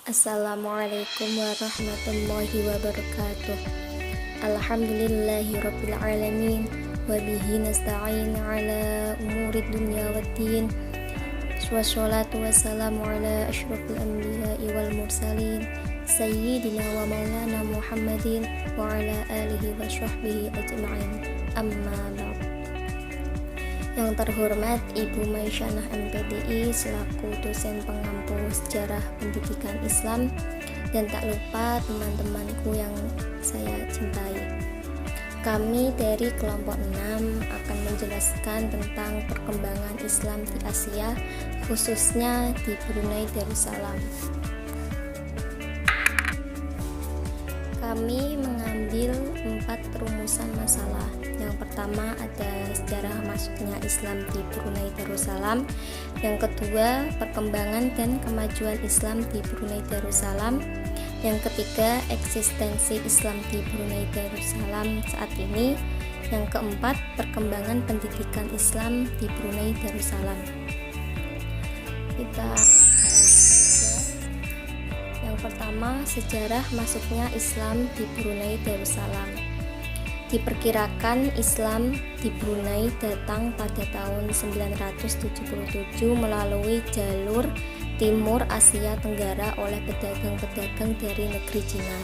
Assalamualaikum warahmatullahi wabarakatuh. Alhamdulillahirabbil alamin wa bihi nasta'in ala umurid dunya waddin. Wassalatu wassalamu ala asyrafil anbiya'i wal mursalin sayyidina wa maulana Muhammadin wa ala alihi wa sahbihi ajma'in. Amma ba'd. Yang terhormat Ibu Maisyana MPDI selaku dosen pengampu sejarah pendidikan Islam, dan tak lupa teman-temanku yang saya cintai. Kami dari kelompok 6 akan menjelaskan tentang perkembangan Islam di Asia, khususnya di Brunei Darussalam. Kami mengambil 4 rumusan masalah. Yang pertama ada sejarah masuknya Islam di Brunei Darussalam. Yang kedua, perkembangan dan kemajuan Islam di Brunei Darussalam. Yang ketiga, eksistensi Islam di Brunei Darussalam saat ini. Yang keempat, perkembangan pendidikan Islam di Brunei Darussalam. Yang pertama, sejarah masuknya Islam di Brunei Darussalam. Diperkirakan Islam di Brunei datang pada tahun 977 melalui jalur Timur Asia Tenggara oleh pedagang-pedagang dari negeri Cina.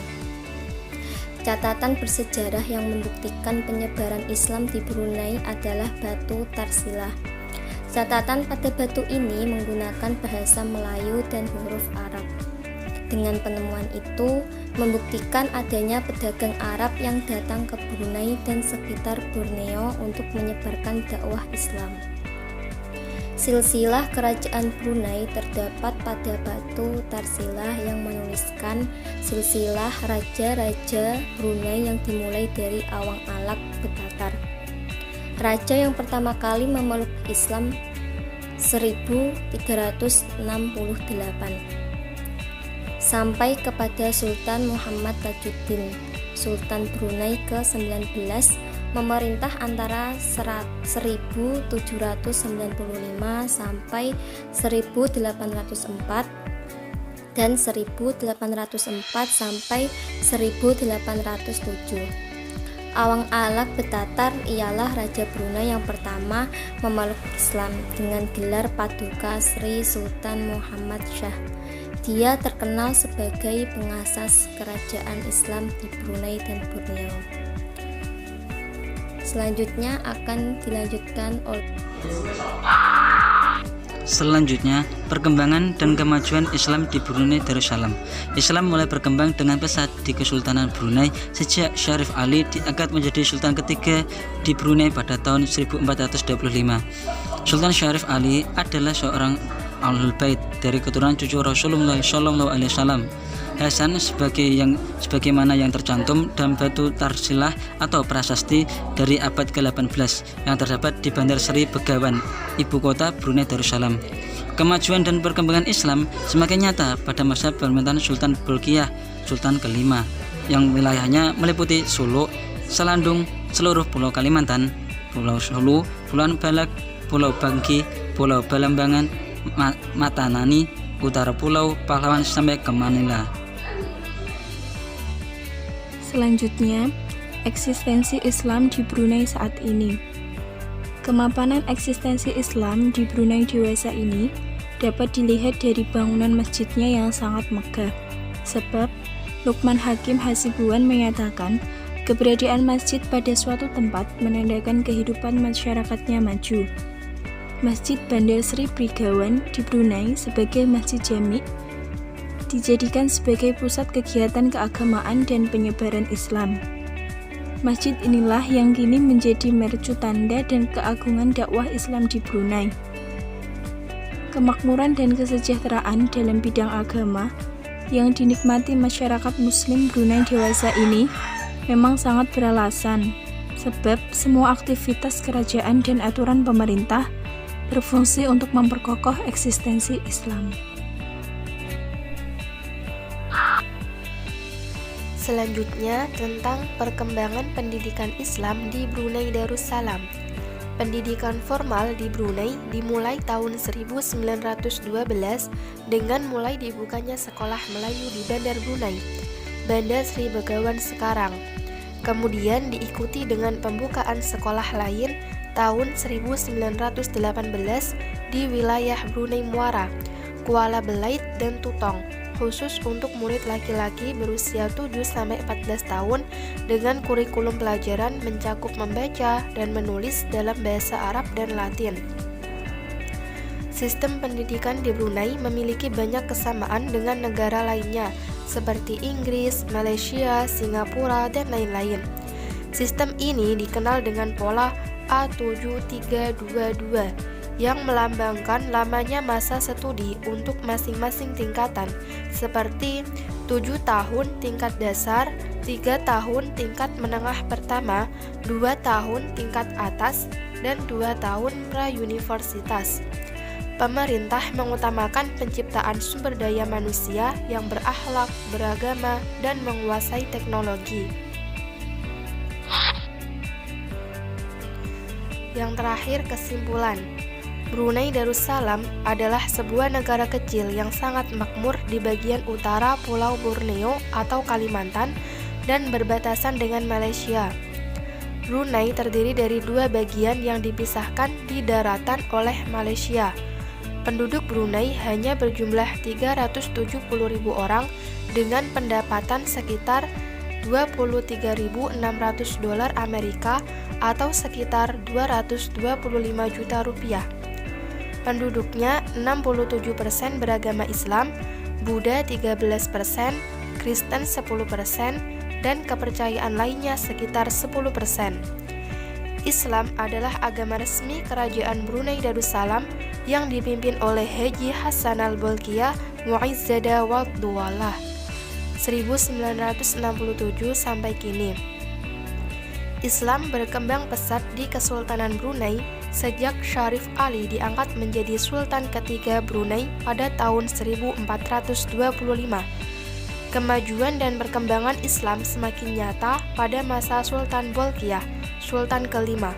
Catatan bersejarah yang membuktikan penyebaran Islam di Brunei adalah batu Tarsilah. Catatan pada batu ini menggunakan bahasa Melayu dan huruf Arab. Dengan penemuan itu membuktikan adanya pedagang Arab yang datang ke Brunei dan sekitar Borneo untuk menyebarkan dakwah Islam. Silsilah kerajaan Brunei terdapat pada batu Tarsilah yang menuliskan silsilah raja-raja Brunei yang dimulai dari Awang Alak Betatar. Raja yang pertama kali memeluk Islam 1368 sampai kepada Sultan Muhammad Tajuddin, Sultan Brunei ke-19, memerintah antara 1795 sampai 1804 dan 1804 sampai 1807. Awang Alak Betatar ialah Raja Brunei yang pertama memeluk Islam dengan gelar Paduka Sri Sultan Muhammad Shah. Dia terkenal sebagai pengasas kerajaan Islam di Brunei dan Borneo. Selanjutnya akan dilanjutkan oleh perkembangan dan kemajuan Islam di Brunei Darussalam. Islam mulai berkembang dengan pesat di Kesultanan Brunei sejak Syarif Ali diangkat menjadi Sultan ketiga di Brunei pada tahun 1425. Sultan Syarif Ali adalah seorang Ahlul Bait dari keturunan cucu Rasulullah SAW. Hasan sebagaimana yang tercantum dalam batu Tarsilah atau prasasti dari abad ke-18 yang terdapat di Bandar Seri Begawan, ibu kota Brunei Darussalam. Kemajuan dan perkembangan Islam semakin nyata pada masa pemerintahan Sultan Bolkiah, Sultan kelima, yang wilayahnya meliputi Sulu, Selandung, seluruh Pulau Kalimantan, Pulau Sulu, Pulau Balak, Pulau Bangki, Pulau Balambangan, Matanani, utara Pulau Pahlawan sampai ke Manila. Selanjutnya, eksistensi Islam di Brunei saat ini. Kemapanan eksistensi Islam di Brunei dewasa ini dapat dilihat dari bangunan masjidnya yang sangat megah. Sebab Lukman Hakim Hasibuan menyatakan keberadaan masjid pada suatu tempat menandakan kehidupan masyarakatnya maju. Masjid Bandar Seri Begawan di Brunei sebagai masjid jami dijadikan sebagai pusat kegiatan keagamaan dan penyebaran Islam. Masjid inilah yang kini menjadi mercu tanda dan keagungan dakwah Islam di Brunei. Kemakmuran dan kesejahteraan dalam bidang agama yang dinikmati masyarakat Muslim Brunei dewasa ini memang sangat beralasan, sebab semua aktivitas kerajaan dan aturan pemerintah berfungsi untuk memperkokoh eksistensi Islam. Selanjutnya tentang perkembangan pendidikan Islam di Brunei Darussalam. Pendidikan formal di Brunei dimulai tahun 1912 dengan mulai dibukanya sekolah Melayu di Bandar Brunei, Bandar Sri Begawan sekarang. Kemudian diikuti dengan pembukaan sekolah lain tahun 1918 di wilayah Brunei Muara, Kuala Belait, dan Tutong, khusus untuk murid laki-laki berusia 7-14 tahun dengan kurikulum pelajaran mencakup membaca dan menulis dalam bahasa Arab dan Latin. Sistem pendidikan di Brunei memiliki banyak kesamaan dengan negara lainnya seperti Inggris, Malaysia, Singapura, dan lain-lain. Sistem ini dikenal dengan pola A7322 yang melambangkan lamanya masa studi untuk masing-masing tingkatan, seperti 7 tahun tingkat dasar, 3 tahun tingkat menengah pertama, 2 tahun tingkat atas, dan 2 tahun pra-universitas. Pemerintah mengutamakan penciptaan sumber daya manusia yang berakhlak, beragama, dan menguasai teknologi. Yang terakhir, kesimpulan. Brunei Darussalam adalah sebuah negara kecil yang sangat makmur di bagian utara Pulau Borneo atau Kalimantan dan berbatasan dengan Malaysia. Brunei terdiri dari 2 bagian yang dipisahkan di daratan oleh Malaysia. Penduduk Brunei hanya berjumlah 370.000 orang dengan pendapatan sekitar $23.600 Amerika atau sekitar 225 juta rupiah. Penduduknya 67% beragama Islam, Buddha 13%, Kristen 10%, dan kepercayaan lainnya sekitar 10%. Islam adalah agama resmi Kerajaan Brunei Darussalam yang dipimpin oleh Haji Hassan Al-Bolkiah Mu'izzada Wad-Duwalah 1967 sampai kini. Islam berkembang pesat di Kesultanan Brunei sejak Syarif Ali diangkat menjadi Sultan ketiga Brunei pada tahun 1425. Kemajuan dan perkembangan Islam semakin nyata pada masa Sultan Bolkiah, Sultan kelima.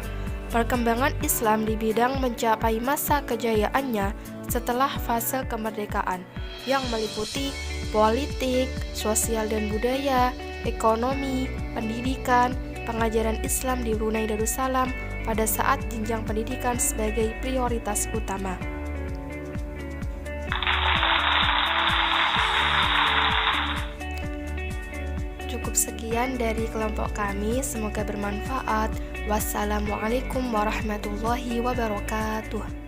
Perkembangan Islam di bidang mencapai masa kejayaannya setelah fase kemerdekaan yang meliputi politik, sosial dan budaya, ekonomi, pendidikan, pengajaran Islam di Brunei Darussalam pada saat jenjang pendidikan sebagai prioritas utama. Cukup sekian dari kelompok kami, semoga bermanfaat. Wassalamualaikum warahmatullahi wabarakatuh.